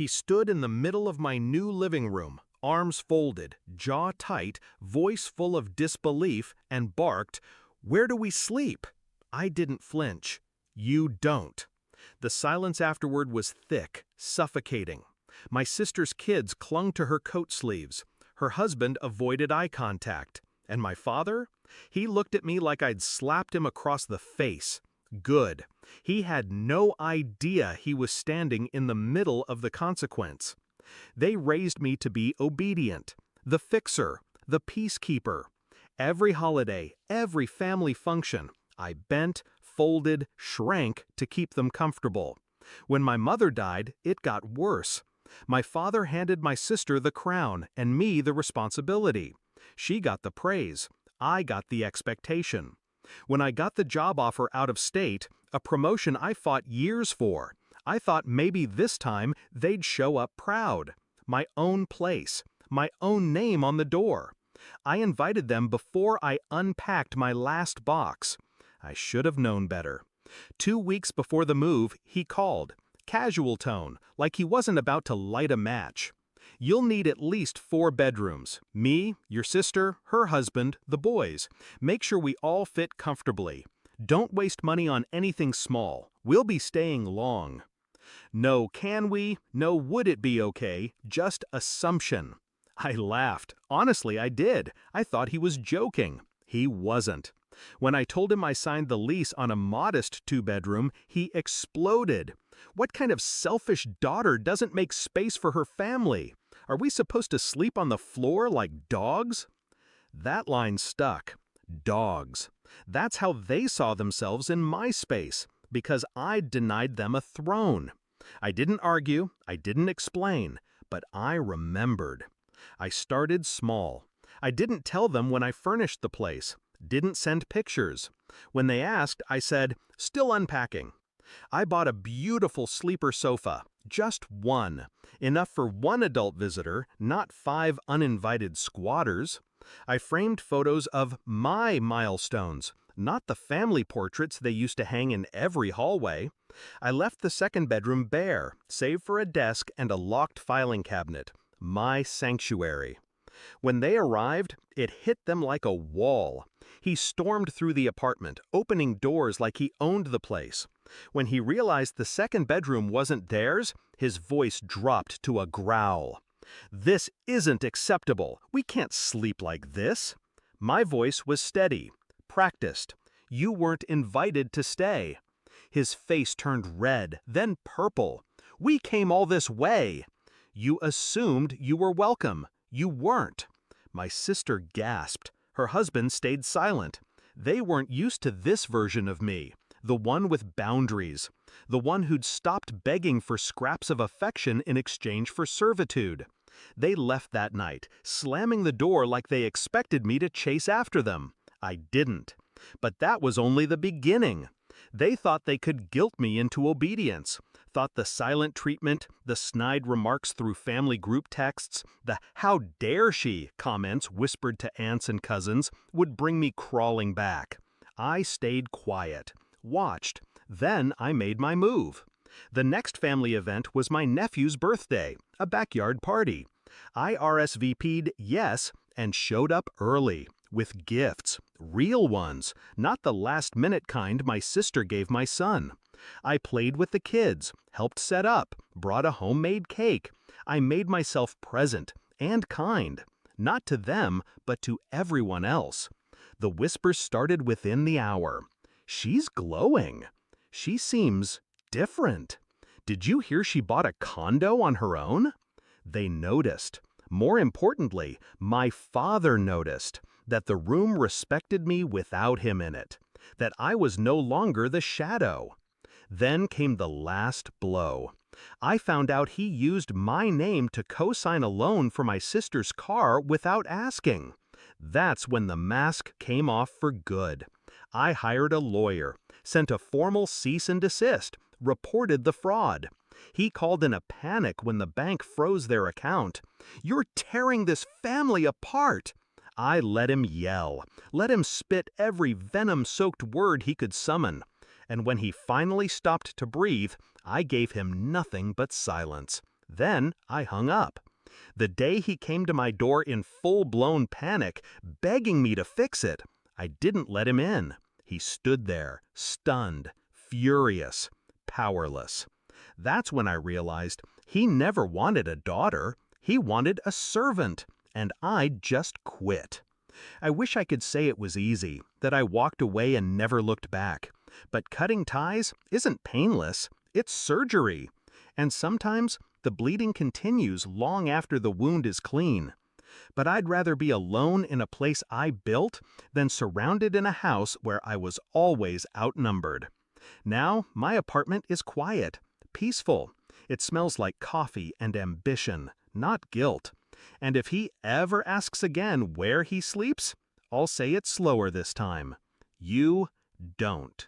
He stood in the middle of my new living room, arms folded, jaw tight, voice full of disbelief, and barked, "Where do we sleep?" I didn't flinch. "You don't." The silence afterward was thick, suffocating. My sister's kids clung to her coat sleeves. Her husband avoided eye contact. And my father? He looked at me like I'd slapped him across the face. Good. He had no idea he was standing in the middle of the consequence. They raised me to be obedient, the fixer, the peacekeeper. Every holiday, every family function, I bent, folded, shrank to keep them comfortable. When my mother died, it got worse. My father handed my sister the crown and me the responsibility. She got the praise. I got the expectation. When I got the job offer out of state, a promotion I fought years for, I thought maybe this time they'd show up proud. My own place, my own name on the door. I invited them before I unpacked my last box. I should have known better. 2 weeks before the move, he called. Casual tone, like he wasn't about to light a match. "You'll need at least 4 bedrooms. Me, your sister, her husband, the boys. Make sure we all fit comfortably. Don't waste money on anything small. We'll be staying long." No can we, no would it be okay, just assumption. I laughed. Honestly, I did. I thought he was joking. He wasn't. When I told him I signed the lease on a modest 2-bedroom, he exploded. What kind of selfish daughter doesn't make space for her family? Are we supposed to sleep on the floor like dogs? That line stuck. Dogs. That's how they saw themselves in my space, because I'd denied them a throne. I didn't argue, I didn't explain, but I remembered. I started small. I didn't tell them when I furnished the place, didn't send pictures. When they asked, I said, "Still unpacking." I bought a beautiful sleeper sofa, just one, enough for 1 adult visitor, not 5 uninvited squatters. I framed photos of my milestones, not the family portraits they used to hang in every hallway. I left the 2nd bedroom bare, save for a desk and a locked filing cabinet. My sanctuary. When they arrived, it hit them like a wall. He stormed through the apartment, opening doors like he owned the place. When he realized the 2nd bedroom wasn't theirs, his voice dropped to a growl. "This isn't acceptable. We can't sleep like this." My voice was steady, practiced. "You weren't invited to stay." His face turned red, then purple. "We came all this way." "You assumed you were welcome. You weren't." My sister gasped. Her husband stayed silent. They weren't used to this version of me, the one with boundaries, the one who'd stopped begging for scraps of affection in exchange for servitude. They left that night, slamming the door like they expected me to chase after them. I didn't. But that was only the beginning. They thought they could guilt me into obedience, thought the silent treatment, the snide remarks through family group texts, the "how dare she" comments whispered to aunts and cousins would bring me crawling back. I stayed quiet, watched, then I made my move. The next family event was my nephew's birthday, a backyard party. I RSVP'd yes and showed up early, with gifts, real ones, not the last-minute kind my sister gave my son. I played with the kids, helped set up, brought a homemade cake. I made myself present and kind, not to them, but to everyone else. The whispers started within the hour. "She's glowing. She seems different. Did you hear she bought a condo on her own?" They noticed. More importantly, my father noticed that the room respected me without him in it, that I was no longer the shadow. Then came the last blow. I found out he used my name to co-sign a loan for my sister's car without asking. That's when the mask came off for good. I hired a lawyer, sent a formal cease and desist, reported the fraud. He called in a panic when the bank froze their account. "You're tearing this family apart." I let him yell, let him spit every venom-soaked word he could summon. And when he finally stopped to breathe, I gave him nothing but silence. Then I hung up. The day he came to my door in full-blown panic, begging me to fix it, I didn't let him in. He stood there, stunned, furious, powerless. That's when I realized he never wanted a daughter. He wanted a servant, and I just quit. I wish I could say it was easy, that I walked away and never looked back. But cutting ties isn't painless. It's surgery. And sometimes the bleeding continues long after the wound is clean. But I'd rather be alone in a place I built than surrounded in a house where I was always outnumbered. Now my apartment is quiet, peaceful. It smells like coffee and ambition, not guilt. And if he ever asks again where he sleeps, I'll say it slower this time. You don't.